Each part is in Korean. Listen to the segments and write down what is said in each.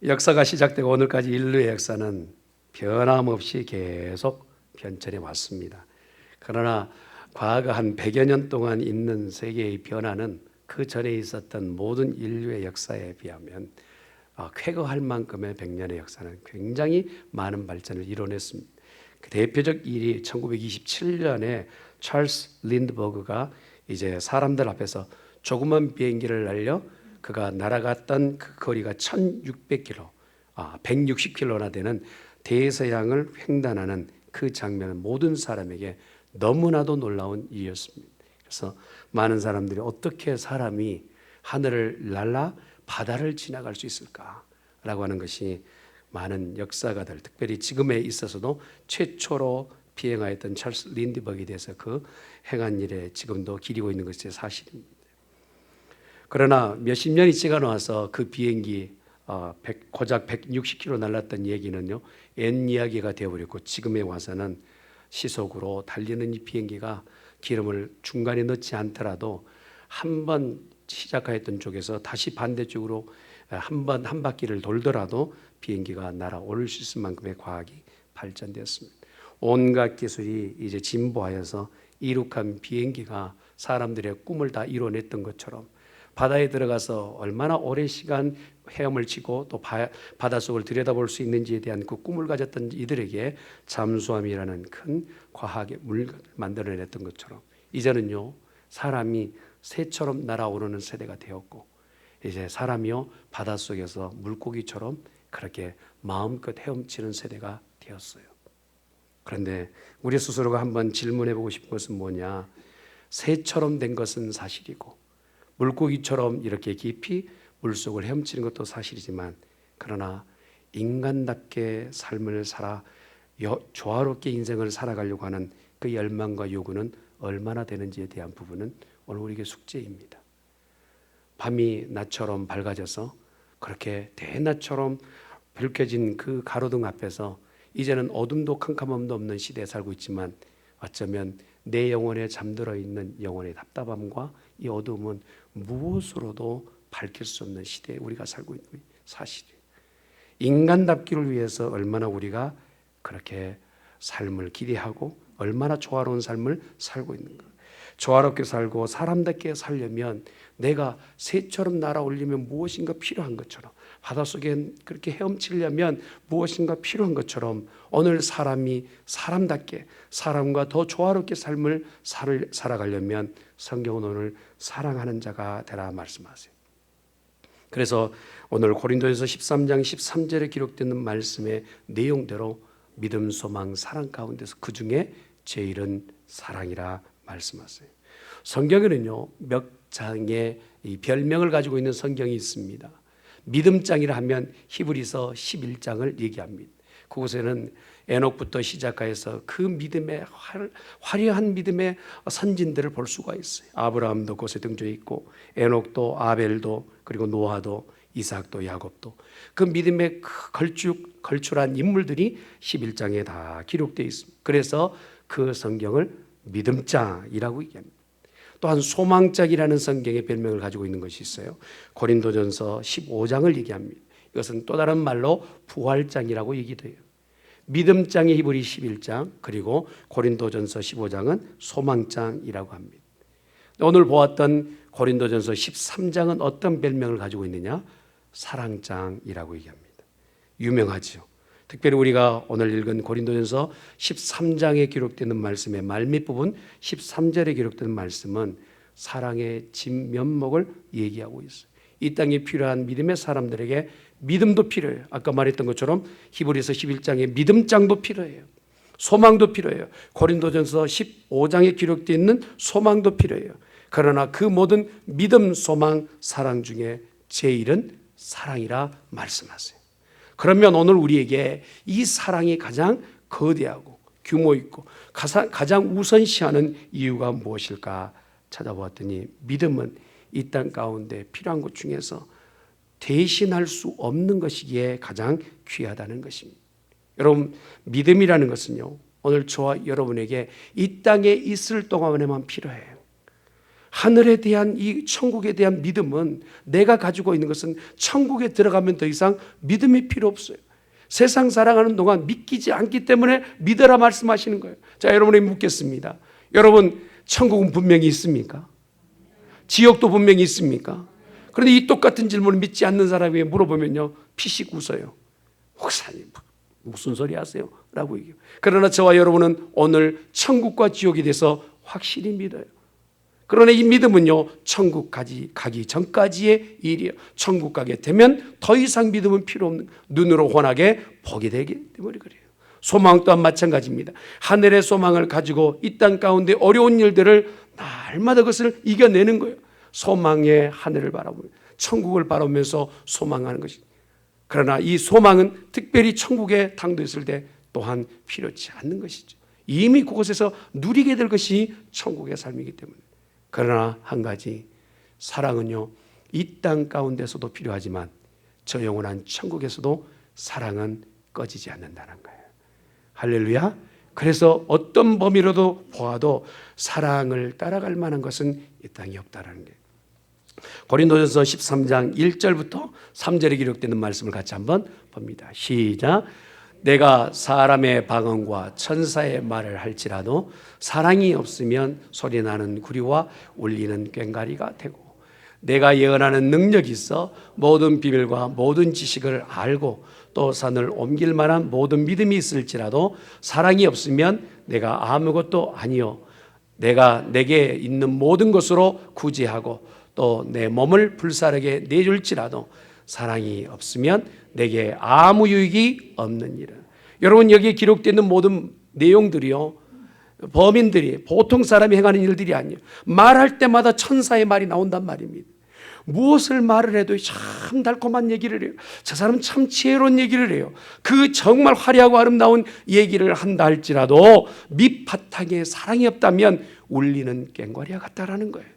역사가 시작되고 오늘까지 인류의 역사는 변함없이 계속 변천해 왔습니다. 그러나 과거 한 100여 년 동안 있는 세계의 변화는 그 전에 있었던 모든 인류의 역사에 비하면 쾌거할 만큼의 100년의 역사는 굉장히 많은 발전을 이뤄냈습니다. 그 대표적 일이 1927년에 찰스 린드버그가 이제 사람들 앞에서 조그만 비행기를 날려 그가 날아갔던 그 거리가 1600km, 160km나 되는 대서양을 횡단하는 그 장면은 모든 사람에게 너무나도 놀라운 일이었습니다. 그래서 많은 사람들이 어떻게 사람이 하늘을 날아 바다를 지나갈 수 있을까라고 하는 것이 많은 역사가들, 특별히 지금에 있어서도 최초로 비행하였던 찰스 린드버그에 대해서 그 행한 일에 지금도 기리고 있는 것이 사실입니다. 그러나 몇십 년이 지가 나와서 그 비행기 고작 160km 날랐던 얘기는요, 옛 이야기가 되어버렸고 지금에 와서는 시속으로 달리는 이 비행기가 기름을 중간에 넣지 않더라도 한 번 시작하였던 쪽에서 다시 반대쪽으로 한 바퀴를 돌더라도 비행기가 날아올 수 있을 만큼의 과학이 발전되었습니다. 온갖 기술이 이제 진보하여서 이룩한 비행기가 사람들의 꿈을 다 이뤄냈던 것처럼 바다에 들어가서 얼마나 오랜 시간 헤엄을 치고 또 바닷속을 들여다볼 수 있는지에 대한 그 꿈을 가졌던 이들에게 잠수함이라는 큰 과학의 물건을 만들어냈던 것처럼 이제는요, 사람이 새처럼 날아오르는 세대가 되었고 이제 사람이요 바닷속에서 물고기처럼 그렇게 마음껏 헤엄치는 세대가 되었어요. 그런데 우리 스스로가 한번 질문해 보고 싶은 것은 뭐냐? 새처럼 된 것은 사실이고 물고기처럼 이렇게 깊이 물속을 헤엄치는 것도 사실이지만 그러나 인간답게 삶을 살아 조화롭게 인생을 살아가려고 하는 그 열망과 요구는 얼마나 되는지에 대한 부분은 오늘 우리에게 숙제입니다. 밤이 낮처럼 밝아져서 그렇게 대낮처럼 밝혀진 그 가로등 앞에서 이제는 어둠도 캄캄함도 없는 시대에 살고 있지만 어쩌면 내 영혼에 잠들어 있는 영혼의 답답함과 이 어둠은 무엇으로도 밝힐 수 없는 시대에 우리가 살고 있는 사실이에요. 인간답기를 위해서 얼마나 우리가 그렇게 삶을 기대하고 얼마나 조화로운 삶을 살고 있는가. 조화롭게 살고 사람답게 살려면 내가 새처럼 날아올리면 무엇인가 필요한 것처럼 바닷속에 그렇게 헤엄치려면 무엇인가 필요한 것처럼 오늘 사람이 사람답게 사람과 더 조화롭게 삶을 살아가려면 성경은 오늘 사랑하는 자가 되라 말씀하세요. 그래서 오늘 고린도전서 13장 13절에 기록되는 말씀의 내용대로 믿음, 소망, 사랑 가운데서 그 중에 제일은 사랑이라 말씀하세요. 성경에는요 몇 장의 이 별명을 가지고 있는 성경이 있습니다. 믿음장이라 하면 히브리서 11장을 얘기합니다. 그곳에는 에녹부터 시작하여서 그 믿음의 화려한 믿음의 선진들을 볼 수가 있어요. 아브라함도 그곳에 등장해 있고 에녹도 아벨도 그리고 노아도 이삭도 야곱도 그 믿음의 걸출한 인물들이 11장에 다 기록되어 있습니다. 그래서 그 성경을 믿음장이라고 얘기합니다. 또한 소망장이라는 성경의 별명을 가지고 있는 것이 있어요. 고린도전서 15장을 얘기합니다. 이것은 또 다른 말로 부활장이라고 얘기도 해요. 믿음장의 히브리 11장 그리고 고린도전서 15장은 소망장이라고 합니다. 오늘 보았던 고린도전서 13장은 어떤 별명을 가지고 있느냐? 사랑장이라고 얘기합니다. 유명하죠. 특별히 우리가 오늘 읽은 고린도전서 13장에 기록되는 말씀의 말밑 부분 13절에 기록되는 말씀은 사랑의 진면목을 얘기하고 있어요. 이 땅에 필요한 믿음의 사람들에게 믿음도 필요해요. 아까 말했던 것처럼 히브리서 11장에 믿음장도 필요해요. 소망도 필요해요. 고린도전서 15장에 기록되어 있는 소망도 필요해요. 그러나 그 모든 믿음, 소망, 사랑 중에 제일은 사랑이라 말씀하세요. 그러면 오늘 우리에게 이 사랑이 가장 거대하고 규모 있고 가장 우선시하는 이유가 무엇일까 찾아보았더니 믿음은 이 땅 가운데 필요한 것 중에서 대신할 수 없는 것이기에 가장 귀하다는 것입니다. 여러분, 믿음이라는 것은요 오늘 저와 여러분에게 이 땅에 있을 동안에만 필요해요. 하늘에 대한 이 천국에 대한 믿음은, 내가 가지고 있는 것은 천국에 들어가면 더 이상 믿음이 필요 없어요. 세상 살아가는 동안 믿기지 않기 때문에 믿어라 말씀하시는 거예요. 자, 여러분에게 묻겠습니다. 여러분, 천국은 분명히 있습니까? 지옥도 분명히 있습니까? 그런데 이 똑같은 질문을 믿지 않는 사람에게 물어보면요, 피식 웃어요. 목사님 무슨 소리 하세요? 라고 얘기해요. 그러나 저와 여러분은 오늘 천국과 지옥에 대해서 확실히 믿어요. 그러나 이 믿음은요, 천국 가기 전까지의 일이에요. 천국 가게 되면 더 이상 믿음은 필요 없는, 눈으로 환하게 보게 되기 때문에 그래요. 소망 또한 마찬가지입니다. 하늘의 소망을 가지고 이 땅 가운데 어려운 일들을 날마다 그것을 이겨내는 거예요. 소망의 하늘을 바라보며 천국을 바라보면서 소망하는 것이. 그러나 이 소망은 특별히 천국에 당도했을 때 또한 필요치 않는 것이죠. 이미 그곳에서 누리게 될 것이 천국의 삶이기 때문에. 그러나 한 가지, 사랑은요, 이 땅 가운데서도 필요하지만 저 영원한 천국에서도 사랑은 꺼지지 않는다는 거예요. 할렐루야. 그래서 어떤 범위로도 보아도 사랑을 따라갈 만한 것은 이 땅에 없다라는 거예요. 고린도전서 13장 1절부터 3절에 기록되는 말씀을 같이 한번 봅니다. 시작. 내가 사람의 방언과 천사의 말을 할지라도 사랑이 없으면 소리나는 구리와 울리는 꽹과리가 되고, 내가 예언하는 능력이 있어 모든 비밀과 모든 지식을 알고 또 산을 옮길 만한 모든 믿음이 있을지라도 사랑이 없으면 내가 아무것도 아니요, 내가 내게 있는 모든 것으로 구제하고 또 내 몸을 불사르게 내줄지라도 사랑이 없으면 내게 아무 유익이 없느니라. 여러분, 여기에 기록되는 모든 내용들이요, 범인들이 보통 사람이 행하는 일들이 아니에요. 말할 때마다 천사의 말이 나온단 말입니다. 무엇을 말을 해도 참 달콤한 얘기를 해요. 저 사람은 참 지혜로운 얘기를 해요. 그 정말 화려하고 아름다운 얘기를 한다 할지라도 밑바탕에 사랑이 없다면 울리는 꽹과리와 같다라는 거예요.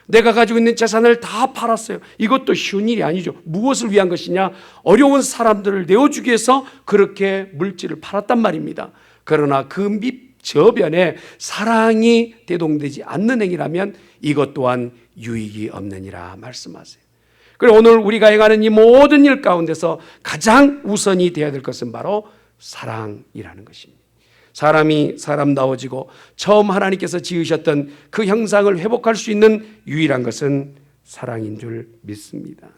내가 가지고 있는 재산을 다 팔았어요. 이것도 쉬운 일이 아니죠. 무엇을 위한 것이냐? 어려운 사람들을 내어주기 위해서 그렇게 물질을 팔았단 말입니다. 그러나 그 밑저변에 사랑이 대동되지 않는 행위라면 이것 또한 유익이 없느니라 말씀하세요. 그리고 오늘 우리가 행하는 이 모든 일 가운데서 가장 우선이 되어야 될 것은 바로 사랑이라는 것입니다. 사람이 사람다워지고 처음 하나님께서 지으셨던 그 형상을 회복할 수 있는 유일한 것은 사랑인 줄 믿습니다.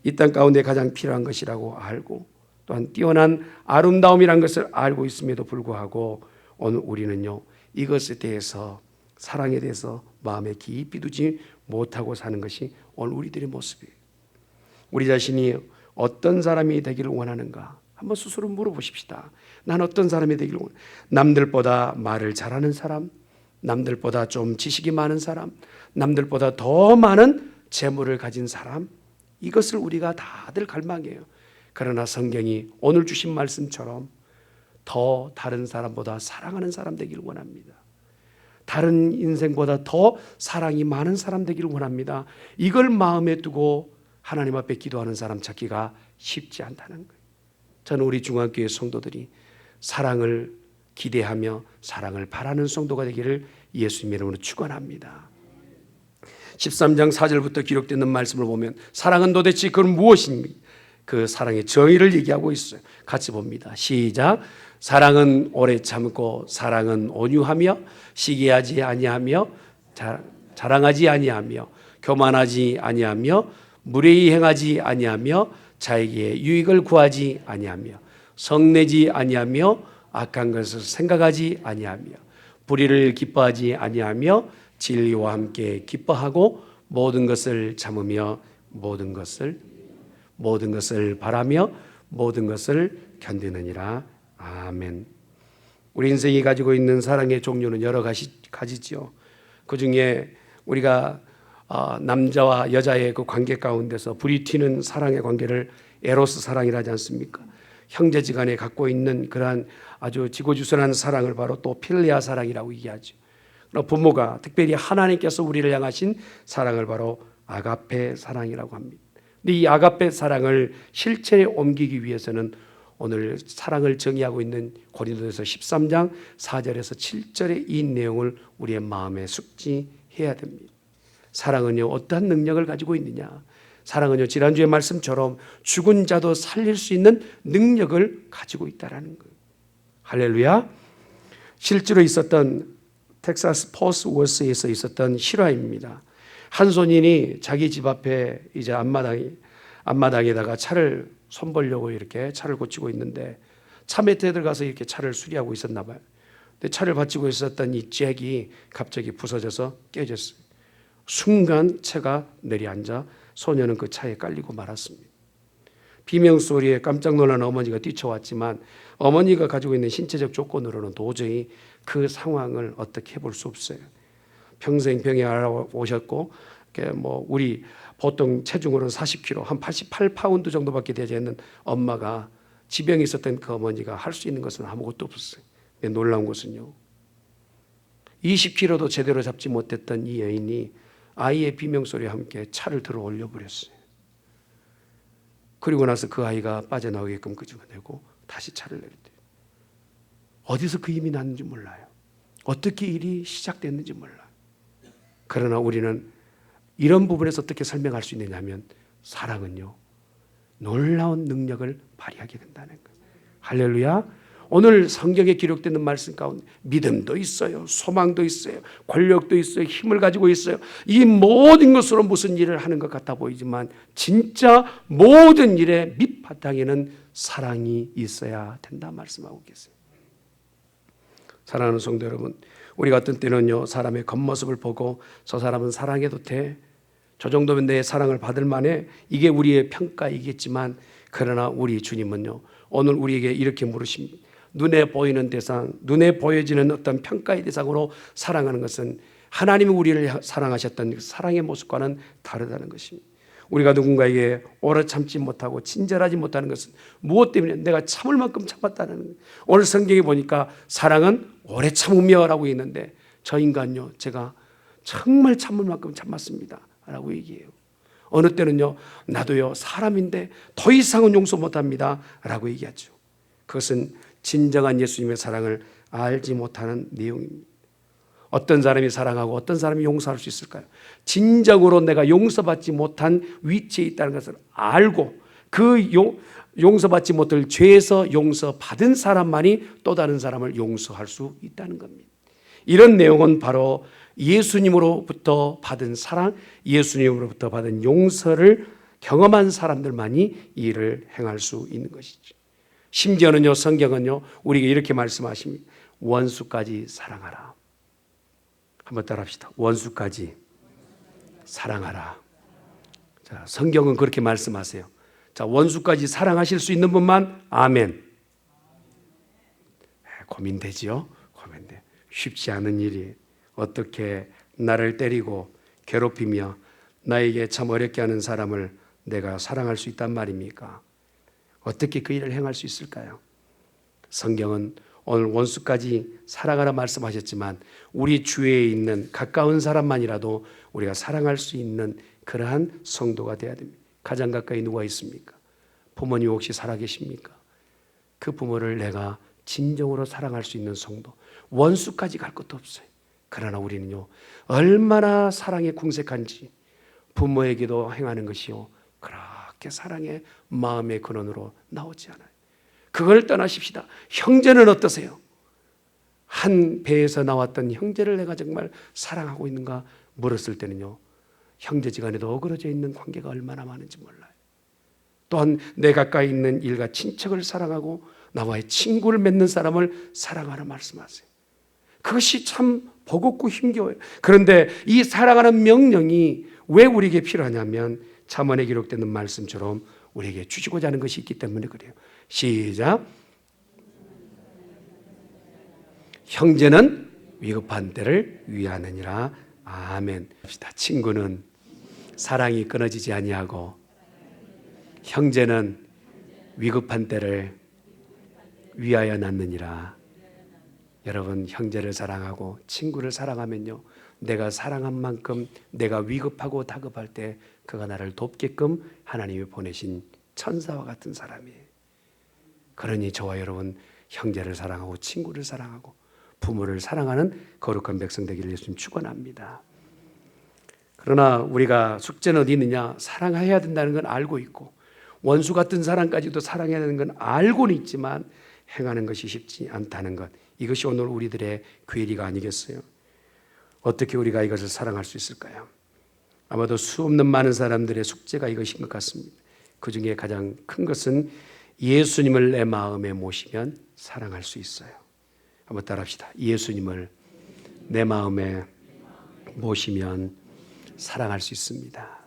이 땅 가운데 가장 필요한 것이라고 알고 또한 뛰어난 아름다움이란 것을 알고 있음에도 불구하고 오늘 우리는요, 이것에 대해서, 사랑에 대해서 마음에 깊이 두지 못하고 사는 것이 오늘 우리들의 모습이에요. 우리 자신이 어떤 사람이 되기를 원하는가 한번 스스로 물어보십시다. 난 어떤 사람이 되기를 원하는가? 남들보다 말을 잘하는 사람, 남들보다 좀 지식이 많은 사람, 남들보다 더 많은 재물을 가진 사람, 이것을 우리가 다들 갈망해요. 그러나 성경이 오늘 주신 말씀처럼 더 다른 사람보다 사랑하는 사람 되기를 원합니다. 다른 인생보다 더 사랑이 많은 사람 되기를 원합니다. 이걸 마음에 두고 하나님 앞에 기도하는 사람 찾기가 쉽지 않다는 거예요. 저는 우리 중앙교회 성도들이 사랑을 기대하며 사랑을 바라는 성도가 되기를 예수님의 이름으로 축원합니다. 13장 4절부터 기록되는 말씀을 보면 사랑은 도대체 그건 무엇입니까? 그 사랑의 정의를 얘기하고 있어요. 같이 봅니다. 시작. 사랑은 오래 참고 사랑은 온유하며 시기하지 아니하며 자랑하지 아니하며 교만하지 아니하며 무례히 행하지 아니하며 자에게 유익을 구하지 아니하며 성내지 아니하며 악한 것을 생각하지 아니하며 불의를 기뻐하지 아니하며 진리와 함께 기뻐하고 모든 것을 참으며 모든 것을 바라며 모든 것을 견디느니라. 아멘. 우리 인생이 가지고 있는 사랑의 종류는 여러 가지지요. 그 중에 우리가 남자와 여자의 그 관계 가운데서 불이 튀는 사랑의 관계를 에로스 사랑이라 하지 않습니까? 형제지간에 갖고 있는 그러한 아주 지고지순한 사랑을 바로 또 필레아 사랑이라고 얘기하죠. 부모가 특별히 하나님께서 우리를 향하신 사랑을 바로 아가페 사랑이라고 합니다. 근데 이 아가페 사랑을 실체에 옮기기 위해서는 오늘 사랑을 정의하고 있는 고린도전서 13장 4절에서 7절의 이 내용을 우리의 마음에 숙지해야 해야 됩니다. 사랑은요, 어떠한 능력을 가지고 있느냐? 사랑은요, 지난주의 말씀처럼 죽은 자도 살릴 수 있는 능력을 가지고 있다라는 거예요. 할렐루야. 실제로 있었던 텍사스 포스 워스에서 있었던 실화입니다. 한 손님이 자기 집 앞에 이제 앞마당에다가 차를 손보려고 이렇게 차를 고치고 있는데 차 매트에 들어가서 이렇게 차를 수리하고 있었나 봐요. 근데 차를 받치고 있었던 이 잭이 갑자기 부서져서 깨졌어요. 순간 차가 내려앉아 소녀는 그 차에 깔리고 말았습니다. 비명소리에 깜짝 놀란 어머니가 뛰쳐왔지만 어머니가 가지고 있는 신체적 조건으로는 도저히 그 상황을 어떻게 해볼 수 없어요. 평생 병에 알아오셨고 우리 보통 체중으로는 40kg, 한 88파운드 정도밖에 되지 않는 엄마가 지병이 있었던 그 어머니가 할 수 있는 것은 아무것도 없었어요. 놀라운 것은요, 20kg도 제대로 잡지 못했던 이 여인이 아이의 비명소리와 함께 차를 들어 올려버렸어요. 그리고 나서 그 아이가 빠져나오게끔 끄집어내고 다시 차를 내렸대요. 어디서 그 힘이 났는지 몰라요. 어떻게 일이 시작됐는지 몰라요. 그러나 우리는 이런 부분에서 어떻게 설명할 수 있느냐 하면 사랑은요, 놀라운 능력을 발휘하게 된다는 거예요. 할렐루야. 오늘 성경에 기록되는 말씀 가운데 믿음도 있어요, 소망도 있어요, 권력도 있어요, 힘을 가지고 있어요. 이 모든 것으로 무슨 일을 하는 것 같아 보이지만 진짜 모든 일의 밑바탕에는 사랑이 있어야 된다 말씀하고 계세요. 사랑하는 성도 여러분, 우리 같은 때는요, 사람의 겉모습을 보고 저 사람은 사랑해도 돼, 저 정도면 내 사랑을 받을 만해, 이게 우리의 평가이겠지만 그러나 우리 주님은요, 오늘 우리에게 이렇게 물으십니다. 눈에 보이는 대상, 눈에 보여지는 어떤 평가의 대상으로 사랑하는 것은 하나님이 우리를 사랑하셨던 사랑의 모습과는 다르다는 것입니다. 우리가 누군가에게 오래 참지 못하고 친절하지 못하는 것은 무엇 때문에? 내가 참을 만큼 참았다는 거예요. 오늘 성경에 보니까 사랑은 오래 참으며 라고 있는데 저 인간요, 제가 정말 참을 만큼 참았습니다 라고 얘기해요. 어느 때는요, 나도요 사람인데 더 이상은 용서 못합니다 라고 얘기하죠. 그것은 진정한 예수님의 사랑을 알지 못하는 내용입니다. 어떤 사람이 사랑하고 어떤 사람이 용서할 수 있을까요? 진정으로 내가 용서받지 못한 위치에 있다는 것을 알고 그 용서받지 못할 죄에서 용서받은 사람만이 또 다른 사람을 용서할 수 있다는 겁니다. 이런 내용은 바로 예수님으로부터 받은 사랑, 예수님으로부터 받은 용서를 경험한 사람들만이 이 일을 행할 수 있는 것이죠. 심지어는요, 성경은요, 우리에게 이렇게 말씀하십니다. 원수까지 사랑하라. 한번 따라합시다. 원수까지 사랑하라. 자, 성경은 그렇게 말씀하세요. 자, 원수까지 사랑하실 수 있는 분만 아멘. 고민되지요? 고민돼. 쉽지 않은 일이 어떻게 나를 때리고 괴롭히며 나에게 참 어렵게 하는 사람을 내가 사랑할 수 있단 말입니까? 어떻게 그 일을 행할 수 있을까요? 성경은 오늘 원수까지 사랑하라 말씀하셨지만 우리 주위에 있는 가까운 사람만이라도 우리가 사랑할 수 있는 그러한 성도가 되어야 됩니다. 가장 가까이 누가 있습니까? 부모님 혹시 살아계십니까? 그 부모를 내가 진정으로 사랑할 수 있는 성도, 원수까지 갈 것도 없어요. 그러나 우리는요, 얼마나 사랑에 궁색한지 부모에게도 행하는 것이요, 그렇게 사랑의 마음의 근원으로 나오지 않아요. 그걸 떠나십시다. 형제는 어떠세요? 한 배에서 나왔던 형제를 내가 정말 사랑하고 있는가 물었을 때는요, 형제지간에도 어그러져 있는 관계가 얼마나 많은지 몰라요. 또한 내 가까이 있는 일가 친척을 사랑하고 나와의 친구를 맺는 사람을 사랑하라 말씀하세요. 그것이 참 버겁고 힘겨워요. 그런데 이 사랑하는 명령이 왜 우리에게 필요하냐면 잠언에 기록되는 말씀처럼 우리에게 주시고자 하는 것이 있기 때문에 그래요. 시작. 형제는 위급한 때를 위하느니라. 아멘. 친구는 사랑이 끊어지지 아니하고 형제는 위급한 때를 위하여 놨느니라. 여러분, 형제를 사랑하고 친구를 사랑하면요, 내가 사랑한 만큼 내가 위급하고 다급할 때 그가 나를 돕게끔 하나님이 보내신 천사와 같은 사람이에요. 그러니 저와 여러분, 형제를 사랑하고 친구를 사랑하고 부모를 사랑하는 거룩한 백성 되기를 예수님 축원합니다. 그러나 우리가 숙제는 어디 있느냐? 사랑해야 된다는 건 알고 있고 원수 같은 사람까지도 사랑해야 되는 건 알고는 있지만 행하는 것이 쉽지 않다는 것, 이것이 오늘 우리들의 괴리가 아니겠어요? 어떻게 우리가 이것을 사랑할 수 있을까요? 아마도 수없는 많은 사람들의 숙제가 이것인 것 같습니다. 그 중에 가장 큰 것은 예수님을 내 마음에 모시면 사랑할 수 있어요. 한번 따라합시다. 예수님을 내 마음에 모시면 사랑할 수 있습니다.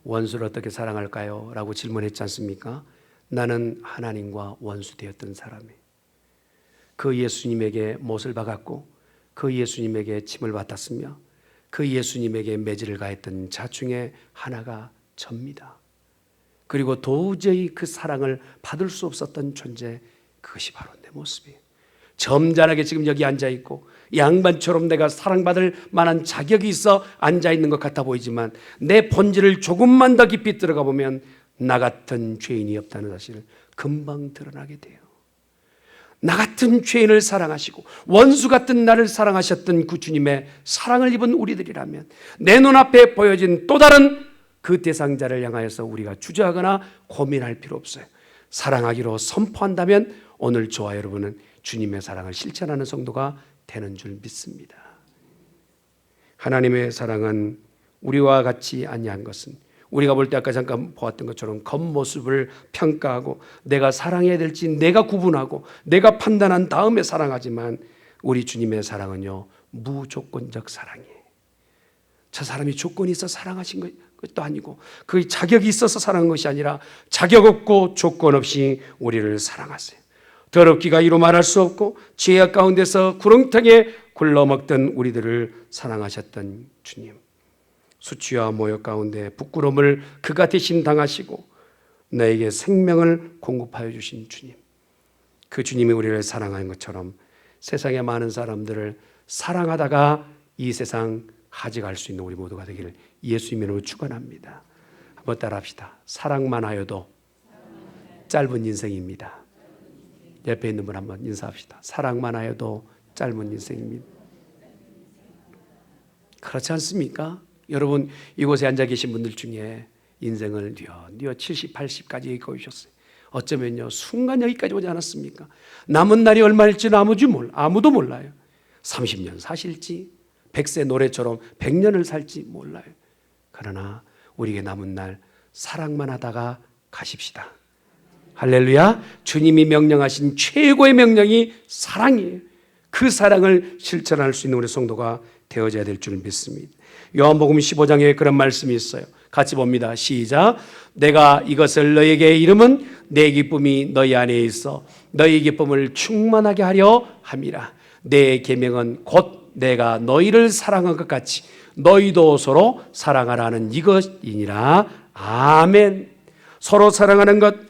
원수를 어떻게 사랑할까요? 라고 질문했지 않습니까? 나는 하나님과 원수되었던 사람이에요. 그 예수님에게 못을 박았고 그 예수님에게 침을 뱉었으며 그 예수님에게 매질을 가했던 자 중에 하나가 접니다. 그리고 도저히 그 사랑을 받을 수 없었던 존재, 그것이 바로 내 모습이에요. 점잖하게 지금 여기 앉아있고 양반처럼 내가 사랑받을 만한 자격이 있어 앉아있는 것 같아 보이지만 내 본질을 조금만 더 깊이 들어가 보면 나 같은 죄인이 없다는 사실을 금방 드러나게 돼요. 나 같은 죄인을 사랑하시고 원수 같은 나를 사랑하셨던 그 주님의 사랑을 입은 우리들이라면 내 눈앞에 보여진 또 다른 그 대상자를 향하여서 우리가 주저하거나 고민할 필요 없어요. 사랑하기로 선포한다면 오늘 저와 여러분은 주님의 사랑을 실천하는 성도가 되는 줄 믿습니다. 하나님의 사랑은 우리와 같이 아니한 것은 우리가 볼 때 아까 잠깐 보았던 것처럼 겉모습을 평가하고 내가 사랑해야 될지 내가 구분하고 내가 판단한 다음에 사랑하지만 우리 주님의 사랑은요 무조건적 사랑이에요. 저 사람이 조건이 있어 사랑하신 것도 아니고 그 자격이 있어서 사랑한 것이 아니라 자격 없고 조건 없이 우리를 사랑하세요. 더럽기가 이루 말할 수 없고 죄악 가운데서 구렁텅이에 굴러먹던 우리들을 사랑하셨던 주님, 수치와 모욕 가운데 부끄러움을 그가 대신 당하시고 나에게 생명을 공급하여 주신 주님, 그 주님이 우리를 사랑하는 것처럼 세상의 많은 사람들을 사랑하다가 이 세상 가져갈 수 있는 우리 모두가 되기를 예수 이름으로 축원합니다. 한번 따라합시다. 사랑만 하여도 짧은 인생입니다. 옆에 있는 분 한번 인사합시다. 사랑만 하여도 짧은 인생입니다. 그렇지 않습니까? 여러분 이곳에 앉아 계신 분들 중에 인생을 뉘어 70, 80까지 여기까지 오셨어요. 어쩌면요 순간 여기까지 오지 않았습니까? 남은 날이 얼마일지는 아무도 몰라요. 30년 사실지 100세 노래처럼 100년을 살지 몰라요. 그러나 우리에게 남은 날 사랑만 하다가 가십시다. 할렐루야. 주님이 명령하신 최고의 명령이 사랑이에요. 그 사랑을 실천할 수 있는 우리 성도가 되어져야 될 줄 믿습니다. 요한복음 15장에 그런 말씀이 있어요. 같이 봅니다. 시작. 내가 이것을 너에게 이름은 내 기쁨이 너희 안에 있어 너희 기쁨을 충만하게 하려 함이라. 내 계명은 곧 내가 너희를 사랑한 것 같이 너희도 서로 사랑하라는 이것이니라. 아멘. 서로 사랑하는 것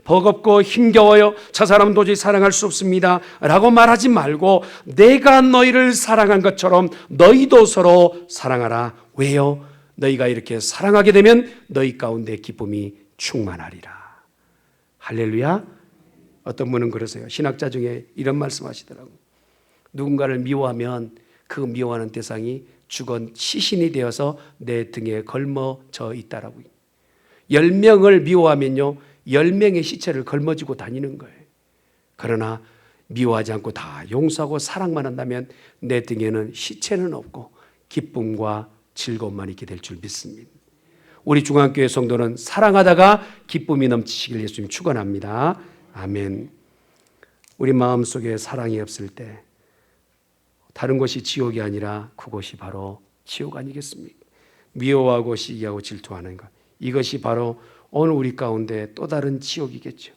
버겁고 힘겨워요. 저 사람은 도저히 사랑할 수 없습니다 라고 말하지 말고 내가 너희를 사랑한 것처럼 너희도 서로 사랑하라. 왜요? 너희가 이렇게 사랑하게 되면 너희 가운데 기쁨이 충만하리라. 할렐루야. 어떤 분은 그러세요. 신학자 중에 이런 말씀하시더라고요. 누군가를 미워하면 그 미워하는 대상이 죽은 시신이 되어서 내 등에 걸머져 있다라고요. 10명을 미워하면요 10명의 시체를 걸머지고 다니는 거예요. 그러나 미워하지 않고 다 용서하고 사랑만 한다면 내 등에는 시체는 없고 기쁨과 즐거움만 있게 될 줄 믿습니다. 우리 중앙교회 성도는 사랑하다가 기쁨이 넘치시길 예수님 축원합니다. 아멘. 우리 마음속에 사랑이 없을 때 다른 곳이 지옥이 아니라 그곳이 바로 지옥 아니겠습니까? 미워하고 시기하고 질투하는 것, 이것이 바로 오늘 우리 가운데 또 다른 지옥이겠죠.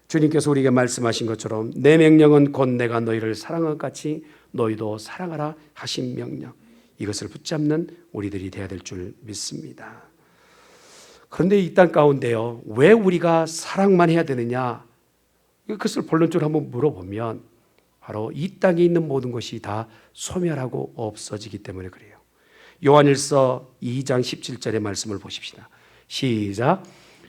주님께서 우리에게 말씀하신 것처럼 내 명령은 곧 내가 너희를 사랑한 것 같이 너희도 사랑하라 하신 명령, 이것을 붙잡는 우리들이 되어야 될 줄 믿습니다. 그런데 이 땅 가운데요, 왜 우리가 사랑만 해야 되느냐? 그것을 본론적으로 한번 물어보면 바로 이 땅에 있는 모든 것이 다 소멸하고 없어지기 때문에 그래요. 요한일서 2장 17절의 말씀을 보십시다. 시작.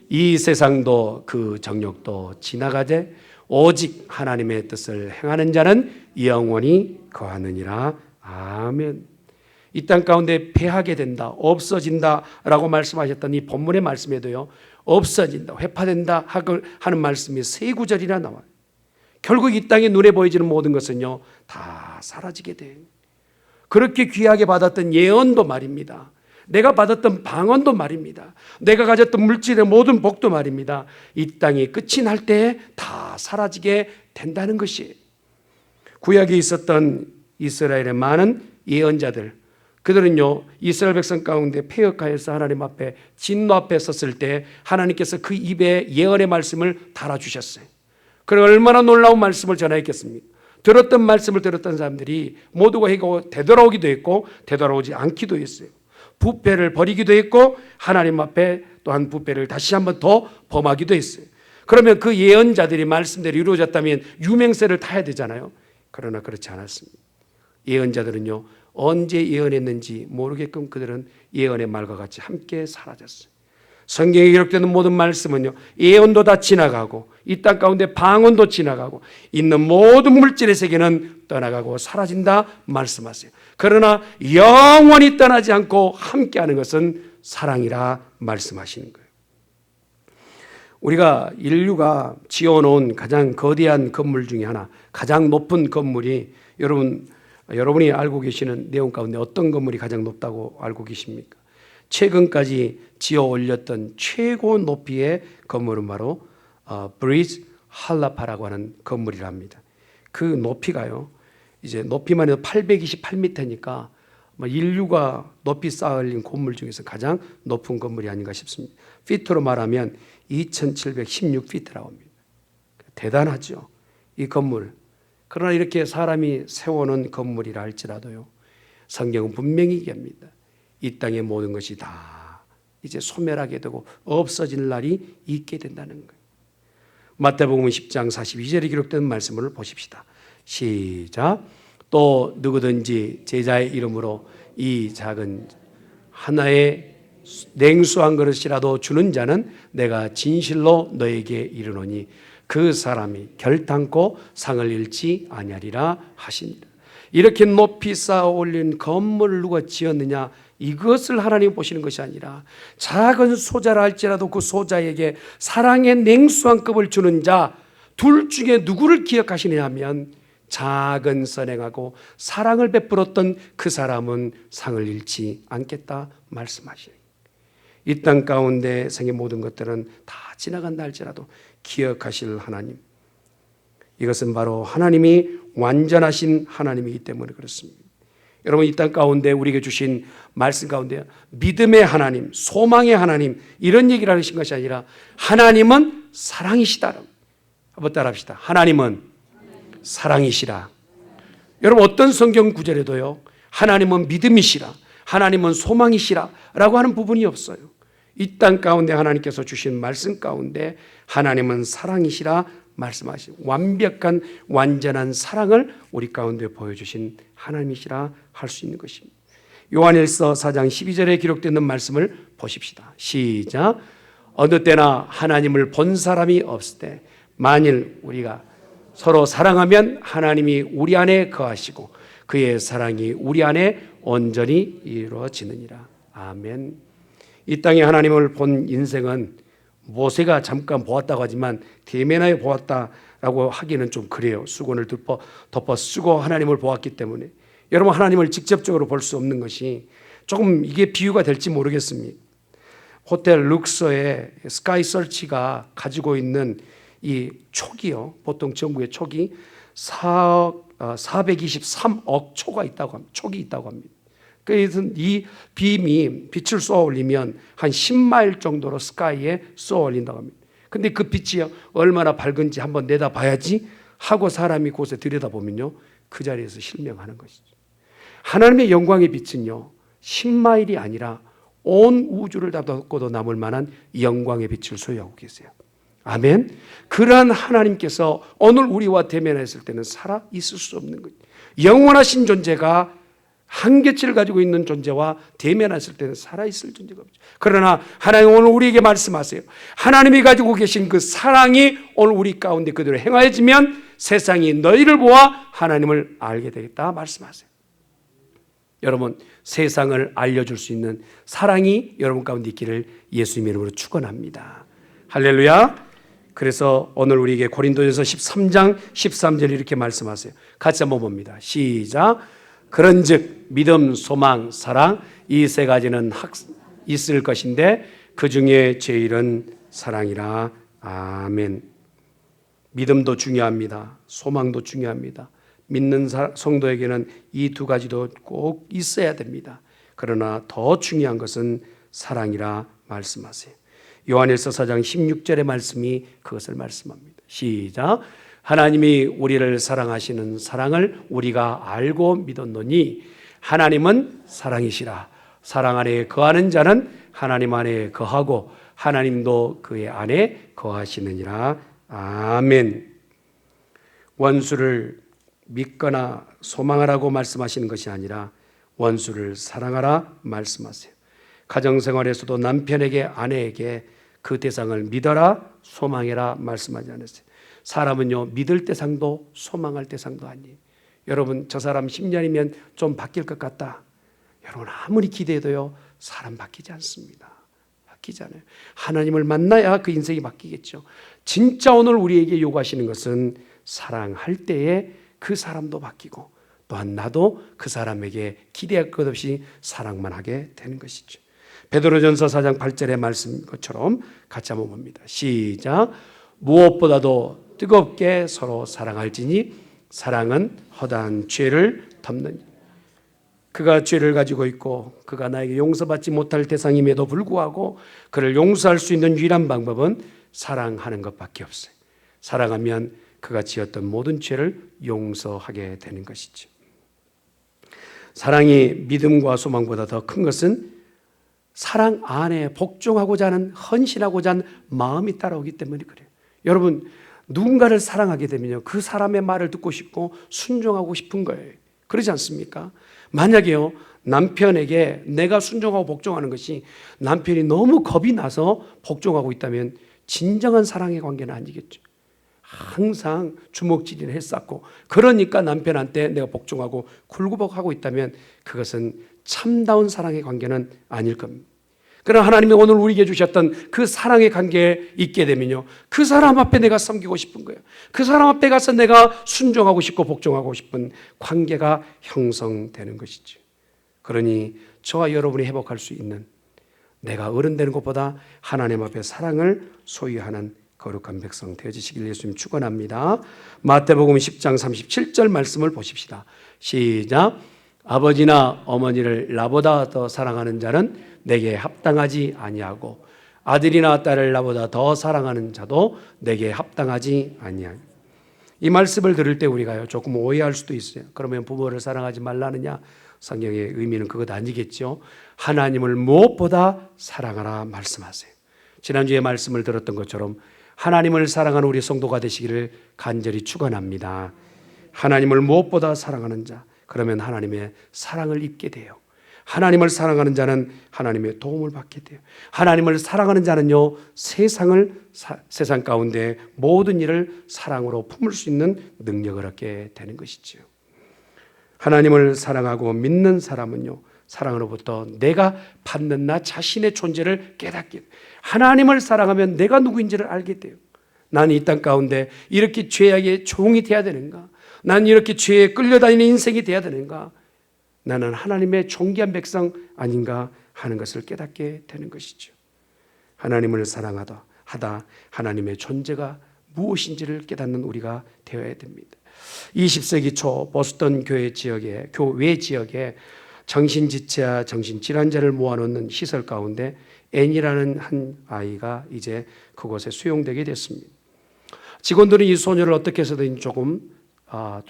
이 세상도 그 정욕도 지나가되 오직 하나님의 뜻을 행하는 자는 영원히 거하느니라. 아멘. 이 땅 가운데 패하게 된다, 없어진다라고 말씀하셨던 이 본문의 말씀에도요, 없어진다, 회파된다 하는 말씀이 세 구절이나 나와요. 결국 이 땅에 눈에 보이지는 모든 것은요, 다 사라지게 돼요. 그렇게 귀하게 받았던 예언도 말입니다. 내가 받았던 방언도 말입니다. 내가 가졌던 물질의 모든 복도 말입니다. 이 땅이 끝이 날 때 다 사라지게 된다는 것이에요. 구약에 있었던 이스라엘의 많은 예언자들, 그들은요, 이스라엘 백성 가운데 폐역하여서 하나님 앞에 진노 앞에 섰을 때 하나님께서 그 입에 예언의 말씀을 달아주셨어요. 그리고 얼마나 놀라운 말씀을 전하였겠습니까? 들었던 말씀을 들었던 사람들이 모두가 해고 되돌아오기도 했고 되돌아오지 않기도 했어요. 부패를 버리기도 했고 하나님 앞에 또한 부패를 다시 한번 더 범하기도 했어요. 그러면 그 예언자들이 말씀대로 이루어졌다면 유명세를 타야 되잖아요. 그러나 그렇지 않았습니다. 예언자들은요, 언제 예언했는지 모르게끔 그들은 예언의 말과 같이 함께 사라졌어요. 성경에 기록되는 모든 말씀은요, 예언도 다 지나가고 이 땅 가운데 방언도 지나가고 있는 모든 물질의 세계는 떠나가고 사라진다 말씀하세요. 그러나 영원히 떠나지 않고 함께하는 것은 사랑이라 말씀하시는 거예요. 우리가 인류가 지어놓은 가장 거대한 건물 중에 하나, 가장 높은 건물이 여러분이 알고 계시는 내용 가운데 어떤 건물이 가장 높다고 알고 계십니까? 최근까지 지어 올렸던 최고 높이의 건물은 바로 브리지 할라파라고 하는 건물이랍니다. 그 높이가요, 이제 높이만 해도 828m니까 인류가 높이 쌓아 올린 건물 중에서 가장 높은 건물이 아닌가 싶습니다. 피트로 말하면 2716피트라고 합니다. 대단하죠, 이 건물. 그러나 이렇게 사람이 세워놓은 건물이라 할지라도요, 성경은 분명히 얘기합니다. 이 땅의 모든 것이 다 이제 소멸하게 되고 없어질 날이 있게 된다는 거예요. 마태복음 10장 42절에 기록된 말씀을 보십시다. 시작. 또 누구든지 제자의 이름으로 이 작은 하나의 냉수 한 그릇이라도 주는 자는 내가 진실로 너에게 이르노니 그 사람이 결탄코 상을 잃지 아니하리라 하시니라. 이렇게 높이 쌓아 올린 건물을 누가 지었느냐, 이것을 하나님 보시는 것이 아니라 작은 소자라 할지라도 그 소자에게 사랑의 냉수한 컵을 주는 자 둘 중에 누구를 기억하시느냐 하면 작은 선행하고 사랑을 베풀었던 그 사람은 상을 잃지 않겠다 말씀하시니, 이 땅 가운데 생의 모든 것들은 다 지나간다 할지라도 기억하실 하나님, 이것은 바로 하나님이 완전하신 하나님이기 때문에 그렇습니다. 여러분, 이 땅 가운데 우리에게 주신 말씀 가운데 믿음의 하나님, 소망의 하나님, 이런 얘기를 하신 것이 아니라 하나님은 사랑이시다. 한번 따라합시다. 하나님은 사랑이시라. 여러분, 어떤 성경 구절에도요, 하나님은 믿음이시라, 하나님은 소망이시라 라고 하는 부분이 없어요. 이 땅 가운데 하나님께서 주신 말씀 가운데 하나님은 사랑이시라 말씀하신 완벽한 완전한 사랑을 우리 가운데 보여주신 하나님이시라 할 수 있는 것입니다. 요한일서 4장 12절에 기록되는 말씀을 보십시다. 시작. 어느 때나 하나님을 본 사람이 없을 때 만일 우리가 서로 사랑하면 하나님이 우리 안에 거하시고 그의 사랑이 우리 안에 온전히 이루어지느니라. 아멘. 이 땅에 하나님을 본 인생은 모세가 잠깐 보았다고 하지만 대면하여 보았다라고 하기는 좀 그래요. 수건을 덮어 쓰고 하나님을 보았기 때문에. 여러분, 하나님을 직접적으로 볼 수 없는 것이 조금 이게 비유가 될지 모르겠습니다. 호텔 룩서의 스카이 서치가 가지고 있는 이 촉이요, 보통 전국의 촉이 423억 촉이 있다고 합니다. 그래서 이 빔이 빛을 쏘아 올리면 한 10마일 정도로 스카이에 쏘아 올린다고 합니다. 근데 그 빛이 얼마나 밝은지 한번 내다봐야지 하고 사람이 곳에 들여다보면요, 그 자리에서 실명하는 것이죠. 하나님의 영광의 빛은요, 10마일이 아니라 온 우주를 다 덮고도 남을 만한 영광의 빛을 소유하고 계세요. 아멘. 그러한 하나님께서 오늘 우리와 대면했을 때는 살아 있을 수 없는 거예요. 영원하신 존재가 한계치를 가지고 있는 존재와 대면했을 때는 살아있을 존재가 없죠. 그러나 하나님 오늘 우리에게 말씀하세요. 하나님이 가지고 계신 그 사랑이 오늘 우리 가운데 그대로 행하여지면 세상이 너희를 보아 하나님을 알게 되겠다 말씀하세요. 여러분, 세상을 알려줄 수 있는 사랑이 여러분 가운데 있기를 예수님 이름으로 축원합니다. 할렐루야. 그래서 오늘 우리에게 고린도전서 13장 13절 이렇게 말씀하세요. 같이 한번 봅니다. 시작. 그런즉 믿음, 소망, 사랑 이 세 가지는 있을 것인데 그 중에 제일은 사랑이라. 아멘. 믿음도 중요합니다. 소망도 중요합니다. 믿는 성도에게는 이 두 가지도 꼭 있어야 됩니다. 그러나 더 중요한 것은 사랑이라 말씀하세요. 요한일서 4장 16절의 말씀이 그것을 말씀합니다. 시작. 하나님이 우리를 사랑하시는 사랑을 우리가 알고 믿었노니 하나님은 사랑이시라. 사랑 안에 거하는 자는 하나님 안에 거하고 하나님도 그의 안에 거하시느니라. 아멘. 원수를 믿거나 소망하라고 말씀하시는 것이 아니라 원수를 사랑하라 말씀하세요. 가정생활에서도 남편에게 아내에게 그 대상을 믿어라 소망해라 말씀하지 않으세요. 사람은요, 믿을 대상도 소망할 대상도 아니에요. 여러분, 저 사람 10년이면 좀 바뀔 것 같다. 여러분, 아무리 기대해도요, 사람 바뀌지 않습니다. 바뀌지 않아요. 하나님을 만나야 그 인생이 바뀌겠죠. 진짜 오늘 우리에게 요구하시는 것은 사랑할 때에 그 사람도 바뀌고 또한 나도 그 사람에게 기대할 것 없이 사랑만 하게 되는 것이죠. 베드로전서 4장 8절의 말씀 것처럼 같이 한번 봅니다. 시작. 무엇보다도 뜨겁게 서로 사랑할지니 사랑은 허다한 죄를 덮느니라. 그가 죄를 가지고 있고 그가 나에게 용서받지 못할 대상임에도 불구하고 그를 용서할 수 있는 유일한 방법은 사랑하는 것밖에 없어요. 사랑하면 그가 지었던 모든 죄를 용서하게 되는 것이죠. 사랑이 믿음과 소망보다 더 큰 것은 사랑 안에 복종하고자 하는, 헌신하고자 하는 마음이 따라오기 때문에 그래요. 여러분, 누군가를 사랑하게 되면요, 그 사람의 말을 듣고 싶고 순종하고 싶은 거예요. 그러지 않습니까? 만약에요, 남편에게 내가 순종하고 복종하는 것이 남편이 너무 겁이 나서 복종하고 있다면 진정한 사랑의 관계는 아니겠죠. 항상 주먹질이나 했었고, 그러니까 남편한테 내가 복종하고 굴구복하고 있다면 그것은 참다운 사랑의 관계는 아닐 겁니다. 그러나 하나님이 오늘 우리에게 주셨던 그 사랑의 관계에 있게 되면요, 그 사람 앞에 내가 섬기고 싶은 거예요. 그 사람 앞에 가서 내가 순종하고 싶고 복종하고 싶은 관계가 형성되는 것이죠. 그러니 저와 여러분이 회복할 수 있는, 내가 어른 되는 것보다 하나님 앞에 사랑을 소유하는 거룩한 백성 되어지시길 예수님 축원합니다. 마태복음 10장 37절 말씀을 보십시다. 시작. 아버지나 어머니를 나보다 더 사랑하는 자는 내게 합당하지 아니하고 아들이나 딸을 나보다 더 사랑하는 자도 내게 합당하지 아니하니. 이 말씀을 들을 때 우리가 조금 오해할 수도 있어요. 그러면 부모를 사랑하지 말라느냐? 성경의 의미는 그것 아니겠죠. 하나님을 무엇보다 사랑하라 말씀하세요. 지난주에 말씀을 들었던 것처럼 하나님을 사랑하는 우리 성도가 되시기를 간절히 축원합니다. 하나님을 무엇보다 사랑하는 자, 그러면 하나님의 사랑을 입게 돼요. 하나님을 사랑하는 자는 하나님의 도움을 받게 돼요. 하나님을 사랑하는 자는요, 세상 가운데 모든 일을 사랑으로 품을 수 있는 능력을 얻게 되는 것이죠. 하나님을 사랑하고 믿는 사람은요, 사랑으로부터 내가 받는 나 자신의 존재를 깨닫게 돼요. 하나님을 사랑하면 내가 누구인지를 알게 돼요. 나는 이 땅 가운데 이렇게 죄악의 종이 되어야 되는가? 난 이렇게 죄에 끌려다니는 인생이 되어야 되는가? 나는 하나님의 존귀한 백성 아닌가 하는 것을 깨닫게 되는 것이죠. 하나님을 사랑하다 하나님의 존재가 무엇인지를 깨닫는 우리가 되어야 됩니다. 20세기 초 보스턴 교외 지역에 정신지체와 정신질환자를 모아놓는 시설 가운데 앤이라는 한 아이가 이제 그곳에 수용되게 됐습니다. 직원들은 이 소녀를 어떻게 해서든 조금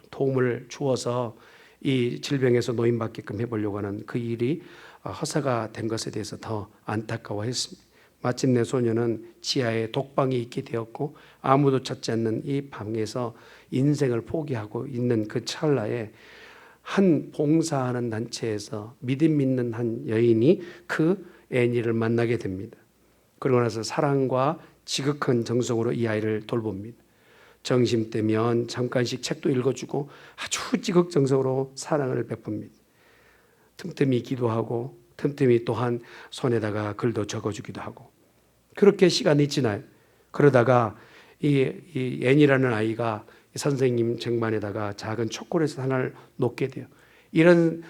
도움을 주어서 이 질병에서 노인받게끔 해보려고 하는 그 일이 허사가 된 것에 대해서 더 안타까워했습니다. 마침내 소녀는 지하에 독방이 있게 되었고 아무도 찾지 않는 이 방에서 인생을 포기하고 있는 그 찰나에 한 봉사하는 단체에서 믿음 있는 한 여인이 그 애니를 만나게 됩니다. 그러고 나서 사랑과 지극한 정성으로 이 아이를 돌봅니다. 점심때면 잠깐씩 책도 읽어주고 아주 지극정성으로 사랑을 베풉니다. 틈틈이 기도하고 틈틈이 또한 손에다가 글도 적어주기도 하고 그렇게 시간이 지나요. 그러다가 이 앤이라는 아이가 선생님 쟁반에다가 작은 초콜릿 하나를 놓게 돼요. 이런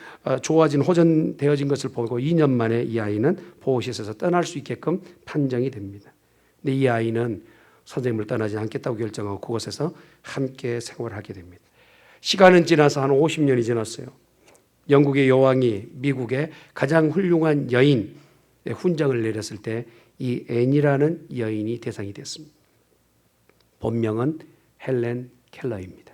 좋아진 호전되어진 것을 보고 2년 만에 이 아이는 보호시설에서 떠날 수 있게끔 판정이 됩니다. 근데 이 아이는 선생님을 떠나지 않겠다고 결정하고 그곳에서 함께 생활하게 됩니다. 시간은 지나서 한 50년이 지났어요. 영국의 여왕이 미국의 가장 훌륭한 여인의 훈장을 내렸을 때 이 앤이라는 여인이 대상이 됐습니다. 본명은 헬렌 켈러입니다.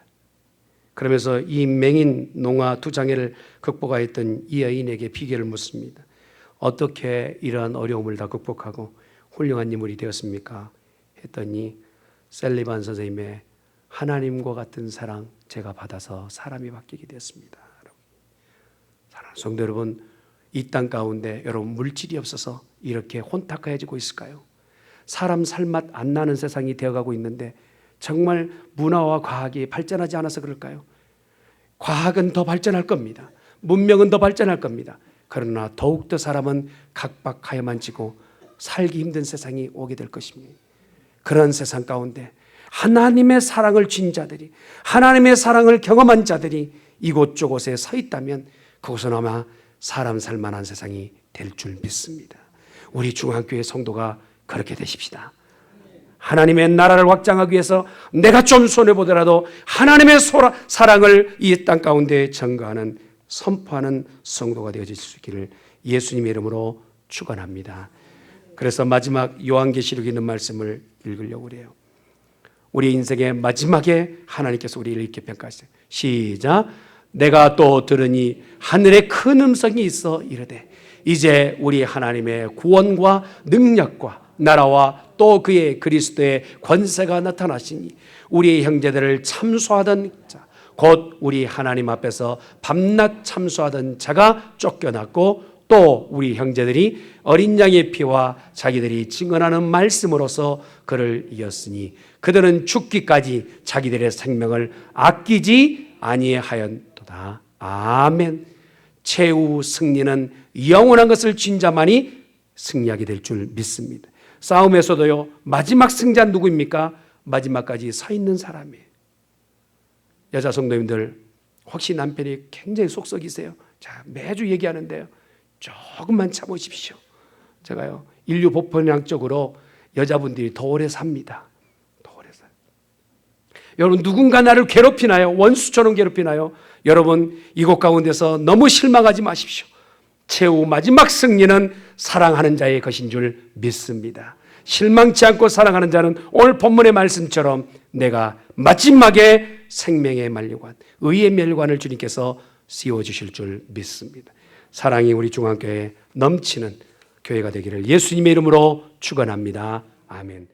그러면서 이 맹인 농아 두 장애를 극복하였던 이 여인에게 비결을 묻습니다. 어떻게 이러한 어려움을 다 극복하고 훌륭한 인물이 되었습니까? 했더니 셀리반 선생님의 하나님과 같은 사랑 제가 받아서 사람이 바뀌게 되었습니다. 사랑하는 성도 여러분, 이 땅 가운데 여러분 물질이 없어서 이렇게 혼탁해지고 있을까요? 사람 살맛 안 나는 세상이 되어가고 있는데 정말 문화와 과학이 발전하지 않아서 그럴까요? 과학은 더 발전할 겁니다. 문명은 더 발전할 겁니다. 그러나 더욱더 사람은 각박하여만 지고 살기 힘든 세상이 오게 될 것입니다. 그런 세상 가운데 하나님의 사랑을 쥔 자들이, 하나님의 사랑을 경험한 자들이 이곳저곳에 서 있다면 그곳은 아마 사람 살만한 세상이 될 줄 믿습니다. 우리 중앙교회 성도가 그렇게 되십시다. 하나님의 나라를 확장하기 위해서 내가 좀 손해보더라도 하나님의 사랑을 이 땅 가운데 전가하는, 선포하는 성도가 되어질 수 있기를 예수님의 이름으로 축원합니다. 그래서 마지막 요한계시록에 있는 말씀을 읽으려고 그래요. 우리 인생의 마지막에 하나님께서 우리를 이렇게 평가하세요. 시작. 내가 또 들으니 하늘에 큰 음성이 있어 이르되 이제 우리 하나님의 구원과 능력과 나라와 또 그의 그리스도의 권세가 나타나시니 우리의 형제들을 참소하던 자, 곧 우리 하나님 앞에서 밤낮 참소하던 자가 쫓겨났고 또 우리 형제들이 어린 양의 피와 자기들이 증언하는 말씀으로서 그를 이겼으니 그들은 죽기까지 자기들의 생명을 아끼지 아니하였도다. 아멘. 최후 승리는 영원한 것을 쥔 자만이 승리하게 될 줄 믿습니다. 싸움에서도요, 마지막 승자는 누구입니까? 마지막까지 서 있는 사람이에요. 여자 성도님들, 혹시 남편이 굉장히 속썩이세요? 자, 매주 얘기하는데요, 조금만 참으십시오. 제가요, 인류 보편학적으로 여자분들이 더 오래 삽니다. 더 오래 살아요. 여러분, 누군가 나를 괴롭히나요? 원수처럼 괴롭히나요? 여러분, 이곳 가운데서 너무 실망하지 마십시오. 최후 마지막 승리는 사랑하는 자의 것인 줄 믿습니다. 실망치 않고 사랑하는 자는 오늘 본문의 말씀처럼 내가 마지막에 생명의 멸관, 의의 멸관을 주님께서 씌워주실 줄 믿습니다. 사랑이 우리 중앙교회에 넘치는 교회가 되기를 예수님의 이름으로 축원합니다. 아멘.